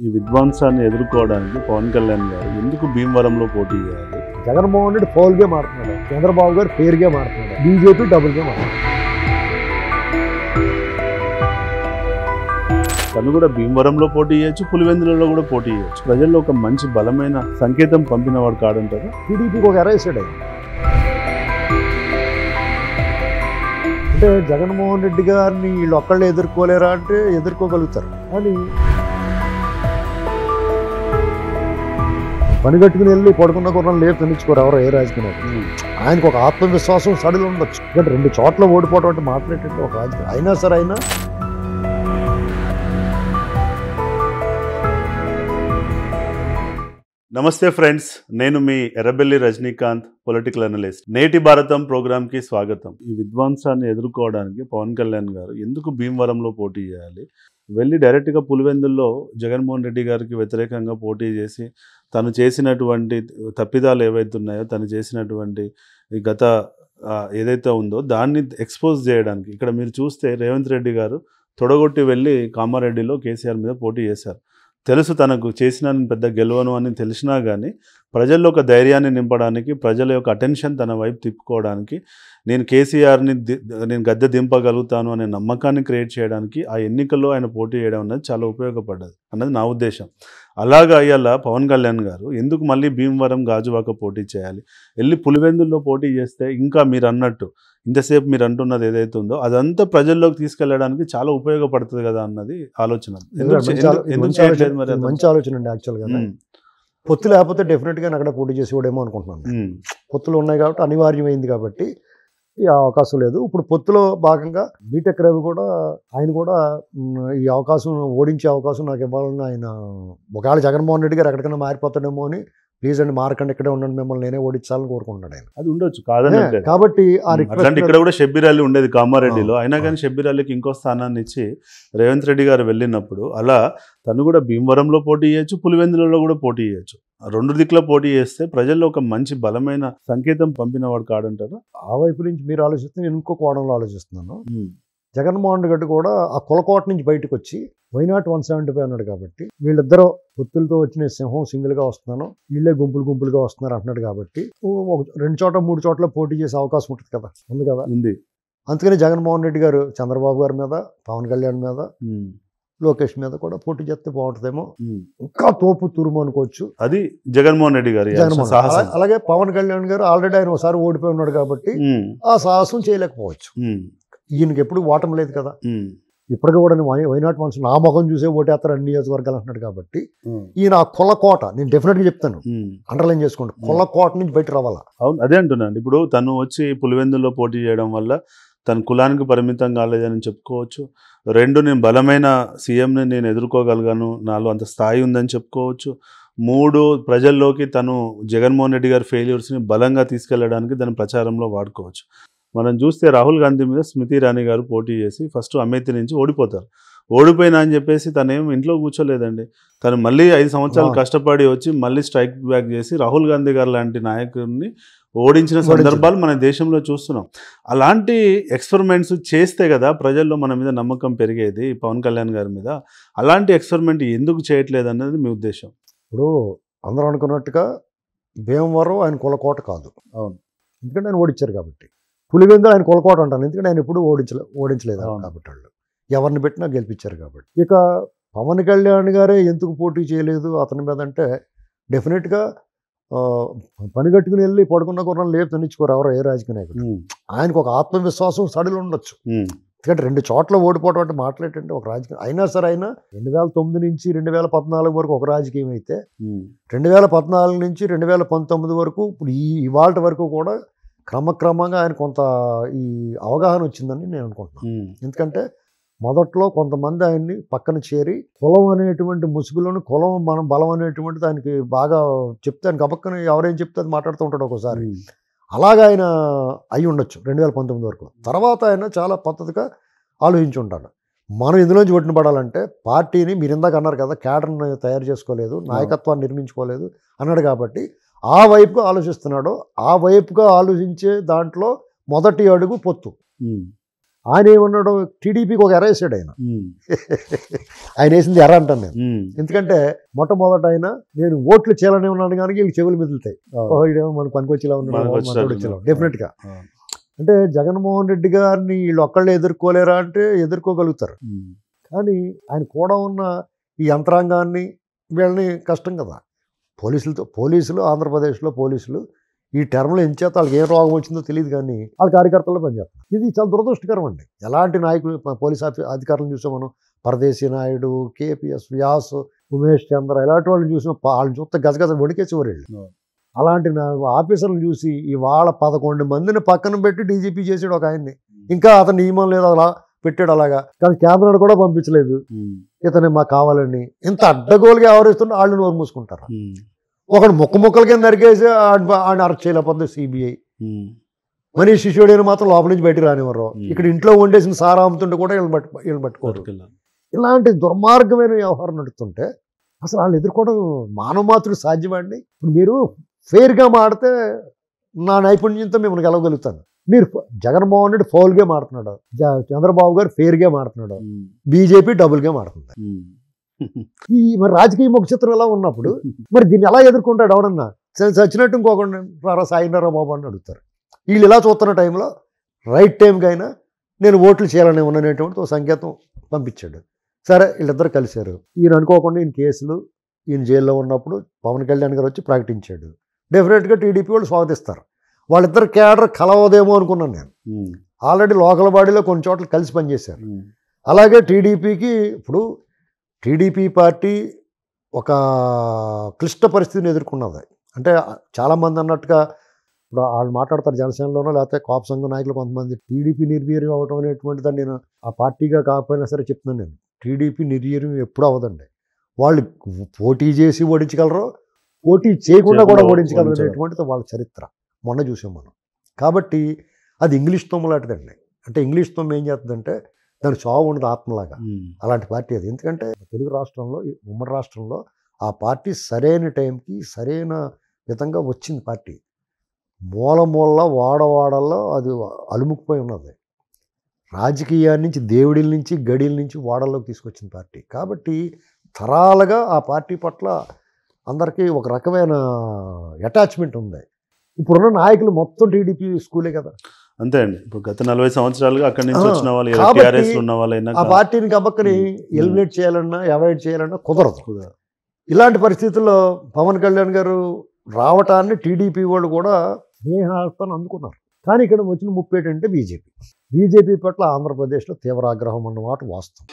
ఈ విధ్వంసాన్ని ఎదుర్కోవడానికి పవన్ కళ్యాణ్ గారు ఎందుకు భీమవరంలో పోటీ చేయాలి? జగన్మోహన్ రెడ్డి ఫౌల్ గేమ్ ఆడుతున్నాడు, చంద్రబాబు గారు ఫెయిర్ గేమ్ ఆడుతున్నాడు, బీజేపీ డబుల్ గేమ్ ఆడుతున్నాడు. తను కూడా భీమవరంలో పోటీ చేయొచ్చు, పులివెందులలో కూడా పోటీ చేయొచ్చు. ప్రజల్లో ఒక మంచి బలమైన సంకేతం పంపినవాడు కాడంటారు. టీడీపీకి ఒక ఎరేసాడు ఆయన. అంటే జగన్మోహన్ రెడ్డి గారిని వీళ్ళు ఒక్కళ్ళు ఎదుర్కోలేరా అంటే ఎదుర్కోగలుగుతారు, కానీ పని కట్టుకుని వెళ్ళి పడుకున్న కుర్రం లేదు తెచ్చుకోరు ఎవరో ఏ రాజకీయ ఆయనకు ఒక ఆత్మవిశ్వాసం సడిలు ఉండొచ్చు. ఎందుకంటే 2 చోట్ల ఓడిపోవడం అంటే మాట్లాడేటట్టు ఒక రాజకీయం అయినా సరే అయినా నమస్తే ఫ్రెండ్స్, నేను మీ ఎర్రబెల్లి రజనీకాంత్, పొలిటికల్ అనలిస్ట్. నేటి భారతం ప్రోగ్రామ్కి స్వాగతం. ఈ విధ్వంసాన్ని ఎదుర్కోవడానికి పవన్ కళ్యాణ్ గారు ఎందుకు భీమవరంలో పోటీ చేయాలి? వెళ్ళి డైరెక్ట్గా పులివెందుల్లో జగన్మోహన్ రెడ్డి గారికి వ్యతిరేకంగా పోటీ చేసి తను చేసినటువంటి తప్పిదాలు ఏవైతే ఉన్నాయో, తను చేసినటువంటి గత ఏదైతే ఉందో దాన్ని ఎక్స్పోజ్ చేయడానికి. ఇక్కడ మీరు చూస్తే రేవంత్ రెడ్డి గారు తొడగొట్టి వెళ్ళి కామారెడ్డిలో కేసీఆర్ మీద పోటీ చేశారు. తెలుసు తనకు చేసిన పెద్ద గెలవను అని తెలిసినా కానీ ప్రజల్లో ఒక ధైర్యాన్ని నింపడానికి, ప్రజల యొక్క అటెన్షన్ తన వైపు తిప్పుకోవడానికి, నేను కేసీఆర్ని నేను గద్దె దింపగలుగుతాను అనే నమ్మకాన్ని క్రియేట్ చేయడానికి ఆ ఎన్నికల్లో ఆయన పోటీ చేయడం అనేది చాలా ఉపయోగపడ్డది అన్నది నా ఉద్దేశం. అలాగా అయ్యాల పవన్ కళ్యాణ్ గారు ఎందుకు మళ్ళీ భీమవరం గాజువాక పోటీ చేయాలి? వెళ్ళి పులివెందుల్లో పోటీ చేస్తే ఇంకా మీరు అన్నట్టు ఇంతసేపు మీరు అంటున్నది ఏదైతే ఉందో అదంతా ప్రజల్లోకి తీసుకెళ్లడానికి చాలా ఉపయోగపడుతుంది కదా అన్నది ఆలోచన. మంచి ఆలోచన అండి. యాక్చువల్గా పొత్తు లేకపోతే డెఫినెట్గా అక్కడ పోటీ చేసేవాడేమో అనుకుంటున్నాను. పొత్తులు ఉన్నాయి కాబట్టి అనివార్యమైంది కాబట్టి ఈ అవకాశం లేదు. ఇప్పుడు పొత్తులో భాగంగా బీటెక్ రవి కూడా ఆయన కూడా ఈ అవకాశం ఓడించే అవకాశం నాకు ఇవ్వాలని ఆయన ఒకవేళ జగన్మోహన్ రెడ్డి గారు ఎక్కడికైనా మారిపోతాడేమో అని ప్లీజ్ అండి మారకండి, ఇక్కడే ఉండండి, మిమ్మల్ని నేనే ఓడించాలని కోరుకుంటున్నాడు ఆయన. అది ఉండొచ్చు కాదని కాబట్టి ఇక్కడ కూడా షబ్బీర్ అలీ ఉండేది కామారెడ్డిలో, అయినా కానీ షబ్బీర్ అలీకి ఇంకో స్థానాన్ని ఇచ్చి రేవంత్ రెడ్డి గారు వెళ్ళినప్పుడు అలా తను కూడా భీమవరంలో పోటీ చేయొచ్చు, పులివెందులలో కూడా పోటీ చేయొచ్చు. 2 దిక్కులో పోటీ చేస్తే ప్రజల్లో ఒక మంచి బలమైన సంకేతం పంపినవాడు కాడంటారు. ఆ వైపు నుంచి మీరు ఆలోచిస్తే నేను ఇంకో కోణంలో ఆలోచిస్తున్నాను. జగన్మోహన్ రెడ్డి కూడా ఆ కులకోట నుంచి బయటకు వచ్చి వైనాట్ 175 అన్నాడు కాబట్టి వీళ్ళిద్దరూ పొత్తులతో వచ్చిన సింహం సింగిల్గా వస్తున్నాను, వీళ్ళే గుంపులుగా వస్తున్నారు అంటున్నాడు కాబట్టి 2 చోట్ల 3 చోట్ల పోటీ చేసే అవకాశం ఉంటుంది కదా, ఉంది కదా. అందుకని జగన్మోహన్ రెడ్డి గారు చంద్రబాబు గారి మీద, పవన్ కళ్యాణ్ మీద, లోకేష్ మీద కూడా పోటీ చేస్తే బాగుంటుందేమో. ఇంకా తోపు తురుము అనుకోవచ్చు అది జగన్మోహన్ రెడ్డి గారు. అలాగే పవన్ కళ్యాణ్ గారు ఆల్రెడీ ఆయన ఒకసారి ఓడిపోయి ఉన్నాడు కాబట్టి ఆ సాహసం చేయలేకపోవచ్చు. ఈయనకి ఎప్పుడు ఓటమి లేదు కదా. ఇప్పటికీ కూడా వైనాట్ మనిషి నా ముఖం చూసే ఓటేస్తారు అన్ని నియోజకవర్గాలు అంటున్నాడు కాబట్టి ఈయన ఆ కులకోట, నేను డెఫినెట్గా చెప్తాను, అండర్లైన్ చేసుకోండి, కులకోట నుంచి బయట రావాలా. అవును, అదే అంటున్నాను. ఇప్పుడు తను వచ్చి పులివెందుల్లో పోటీ చేయడం వల్ల తన కులానికి పరిమితం కాలేదని చెప్పుకోవచ్చు. 2 నేను బలమైన సీఎంని నేను ఎదుర్కోగలిగాను, నాలో అంత స్థాయి ఉందని చెప్పుకోవచ్చు. 3 ప్రజల్లోకి తను జగన్మోహన్ రెడ్డి గారి ఫెయిల్యూర్స్ని బలంగా తీసుకెళ్లడానికి దాని ప్రచారంలో వాడుకోవచ్చు. మనం చూస్తే రాహుల్ గాంధీ మీద స్మృతి ఇరానీ గారు పోటీ చేసి ఫస్ట్ అమేథీ నుంచి ఓడిపోతారు. ఓడిపోయినా అని చెప్పేసి తనేం ఇంట్లో కూర్చోలేదండి. తను మళ్ళీ 5 సంవత్సరాలు కష్టపడి వచ్చి మళ్ళీ స్ట్రైక్ బ్యాక్ చేసి రాహుల్ గాంధీ గారు లాంటి నాయకుడిని ఓడించిన సందర్భాలు మన దేశంలో చూస్తున్నాం. అలాంటి ఎక్స్పెరిమెంట్స్ చేస్తే కదా ప్రజల్లో మన మీద నమ్మకం పెరిగేది పవన్ కళ్యాణ్ గారి మీద. అలాంటి ఎక్స్పెరిమెంట్ ఎందుకు చేయట్లేదు అన్నది మీ ఉద్దేశం? ఇప్పుడు అందరూ అనుకున్నట్టుగా భీమవరం ఆయన కులకోట కాదు. అవును, ఎందుకంటే ఆయన ఓడించారు కాబట్టి. పులివెందులు ఆయన కులకోట అంటాను, ఎందుకంటే ఆయన ఎప్పుడు ఓడించలేదు కాబట్టి వాళ్ళు ఎవరిని పెట్టినా గెలిపించారు కాబట్టి. ఇక పవన్ కళ్యాణ్ గారే ఎందుకు పోటీ చేయలేదు అతని మీద అంటే డెఫినెట్గా పని కట్టుకుని వెళ్ళి పడుకున్న కుర్రం లేదు తెచ్చుకోరు ఎవరో ఏ రాజకీయ నాయకుడు. ఆయనకు ఒక ఆత్మవిశ్వాసం సడిలు ఉండొచ్చు. ఎందుకంటే 2 చోట్ల ఓడిపోవడం అంటే మాట్లాడేటంటే ఒక రాజకీయం అయినా సరే అయినా 2009 నుంచి 2014 వరకు ఒక రాజకీయం అయితే 2014 నుంచి 2019 వరకు ఇప్పుడు ఇవాళ వరకు కూడా క్రమక్రమంగా ఆయన కొంత ఈ అవగాహన వచ్చిందని నేను అనుకుంటున్నాను. ఎందుకంటే మొదట్లో కొంతమంది ఆయన్ని పక్కన చేరి కులం అనేటువంటి ముసుగులోని కులం మనం బలం అనేటువంటిది ఆయనకి బాగా చెప్తే ఆయన గబక్కన ఎవరేం చెప్తే అది మాట్లాడుతూ ఉంటాడు ఒకసారి. అలాగా ఆయన అయి ఉండొచ్చు 2019 వరకు. తర్వాత ఆయన చాలా పద్ధతిగా ఆలోచించి ఉంటాడు. మనం ఇందులోంచి ఒట్టిన పడాలంటే పార్టీని మీరు ఇందాక అన్నారు కదా, క్యాడర్ని తయారు చేసుకోలేదు, నాయకత్వాన్ని నిర్మించుకోలేదు అన్నాడు కాబట్టి ఆ వైపుగా ఆలోచిస్తున్నాడు. ఆ వైపుగా ఆలోచించే దాంట్లో మొదటి అడుగు పొత్తు. ఆయన ఏమన్నాడు, టీడీపీకి ఒక ఎర వేసాడు ఆయన. ఆయన వేసింది ఎర అంటాను నేను. ఎందుకంటే మొట్టమొదట ఆయన నేను ఓట్లు చేయాలని ఉన్నాను కానీ వీళ్ళు చెవులు మిదులుతాయి, ఇదేమో మనకు పనికొచ్చేలా ఉన్నాడు డెఫినెట్గా. అంటే జగన్మోహన్ రెడ్డి గారిని వీళ్ళు ఒక్కళ్ళే ఎదుర్కోలేరా అంటే ఎదుర్కోగలుగుతారు, కానీ ఆయన కూడా ఉన్న ఈ యంత్రాంగాన్ని వీళ్ళని కష్టం కదా. పోలీసులు ఆంధ్రప్రదేశ్లో పోలీసులు ఈ టర్మ్లో ఎంచేత వాళ్ళకి ఏం రోగం వచ్చిందో తెలియదు కానీ వాళ్ళ కార్యకర్తల్లో పనిచేస్తారు. ఇది చాలా దురదృష్టకరం అండి. ఎలాంటి నాయకులు పోలీస్ అధికారులను చూసాం మనం, పరదేశీ నాయుడు, కేపీఎస్ వ్యాస్, ఉమేష్ చంద్ర, ఇలాంటి వాళ్ళని చూసాం. వాళ్ళని చూస్తే గజగజ వణికేసేవారు. అలాంటి ఆఫీసర్లను చూసి ఇవాళ 11 మందిని పక్కన పెట్టి డీజీపీ చేసాడు ఒక ఆయన్ని. ఇంకా అతను నియమం లేదు అలా పెట్టాడు అలాగా, కానీ కేంద్రాన్ని కూడా పంపించలేదు. ఇతనే మాకు కావాలని ఇంత అడ్డగోలుగా వ్యవహరిస్తుంటే వాళ్ళు నోరు మూసుకుంటారు. ఒకడు ముక్కల కింద నరికేసి ఆయన అరెస్ట్ చేయలేకపోతే సిబిఐ. మనీష్ సిసోడియాని మాత్రం లోపల నుంచి బయటకు రానివ్వరు. ఇక్కడ ఇంట్లో వండేసిన సారా అమ్ముతుంటే కూడా వీళ్ళు పట్టుకోరు. ఇలాంటి దుర్మార్గమైన వ్యవహారం నడుస్తుంటే అసలు వాళ్ళు ఎదుర్కోవడం మానవ మాత్రుడు సాధ్యమండి. ఇప్పుడు మీరు ఫెయిర్గా మాడితే నా నైపుణ్యంతో మిమ్మల్ని గెలవగలుగుతాను. మీరు జగన్మోహన్ రెడ్డి ఫౌల్ గేమ్ ఆడుతున్నాడు, చంద్రబాబు గారు ఫెయిర్ గేమ్ ఆడుతున్నాడు, బీజేపీ డబుల్ గేమ్ ఆడుతుంది. ఈ మరి రాజకీయ ముఖ చిత్రం ఎలా ఉన్నప్పుడు మరి దీన్ని ఎలా ఎదుర్కొంటాడు ఎవడన్నా? చచ్చినట్టు ఇంకొకటి రారా సాయినారా బాబు అని అడుగుతారు. వీళ్ళు ఇలా చూస్తున్న టైంలో రైట్ టైంకి అయినా నేను ఓట్లు చేయాలని ఉన్నానేటువంటి ఒక సంకేతం పంపించాడు. సరే వీళ్ళిద్దరు కలిశారు. ఈయన అనుకోకుండా ఈయన కేసులు, ఈయన జైల్లో ఉన్నప్పుడు పవన్ కళ్యాణ్ గారు వచ్చి ప్రకటించాడు. డెఫినెట్గా టీడీపీ వాళ్ళు స్వాగతిస్తారు. వాళ్ళిద్దరు క్యాడర్ కలవదేమో అనుకున్నాను నేను. ఆల్రెడీ లోకల్ బాడీలో కొన్ని చోట్ల కలిసి పనిచేశారు. అలాగే టీడీపీకి ఇప్పుడు టీడీపీ పార్టీ ఒక క్లిష్ట పరిస్థితిని ఎదుర్కొన్నది. అంటే చాలామంది అన్నట్టుగా ఇప్పుడు వాళ్ళు మాట్లాడతారు జనసేనలోనో లేకపోతే కాపు సంఘం నాయకులు కొంతమంది టీడీపీ నిర్వీర్యం అవ్వటం అనేటువంటి దాన్ని నేను ఆ పార్టీగా కాకపోయినా సరే చెప్తున్నాను. నేను టీడీపీ నిర్వీర్యం ఎప్పుడూ అవ్వదండి. వాళ్ళు పోటీ చేసి ఓడించగలరు, పోటీ చేయకుండా కూడా ఓడించగలరు అనేటువంటిది వాళ్ళ చరిత్ర మొన్న చూసాం మనం. కాబట్టి అది ఇంగ్లీష్ తొమ్మ లాంటిదండి. అంటే ఇంగ్లీష్ తొమ్మ ఏం చేస్తుందంటే దాని చావు ఉండదు ఆత్మలాగా. అలాంటి పార్టీ అది. ఎందుకంటే తెలుగు రాష్ట్రంలో, ఉమ్మడి రాష్ట్రంలో ఆ పార్టీ సరైన టైంకి సరైన విధంగా వచ్చింది. పార్టీ మూల వాడవాడల్లో అది అలుముకుపోయి ఉన్నది. రాజకీయాన్ని నుంచి, దేవుడిల నుంచి, గడిల నుంచి వాడల్లోకి తీసుకొచ్చిన పార్టీ. కాబట్టి తరాలుగా ఆ పార్టీ పట్ల అందరికీ ఒక రకమైన అటాచ్మెంట్ ఉంది. ఇప్పుడున్న నాయకులు మొత్తం టీడీపీ స్కూలే కదా. అంతే అండి. ఇప్పుడు గత 40 సంవత్సరాలుగా అక్కడి నుంచి వచ్చిన వాళ్ళు, ఉన్న వాళ్ళైనా ఆ పార్టీని గబక్కని ఎలిమినేట్ చేయాలన్నా, అవాయిడ్ చేయాలన్నా కుదరదు. ఇలాంటి పరిస్థితుల్లో పవన్ కళ్యాణ్ గారు రావటాన్ని టీడీపీ వాళ్ళు కూడా స్నేహాలను అందుకున్నారు. కానీ ఇక్కడ వచ్చిన ముప్పు ఏంటంటే బీజేపీ పట్ల ఆంధ్రప్రదేశ్లో తీవ్ర ఆగ్రహం అన్నమాట వాస్తవం.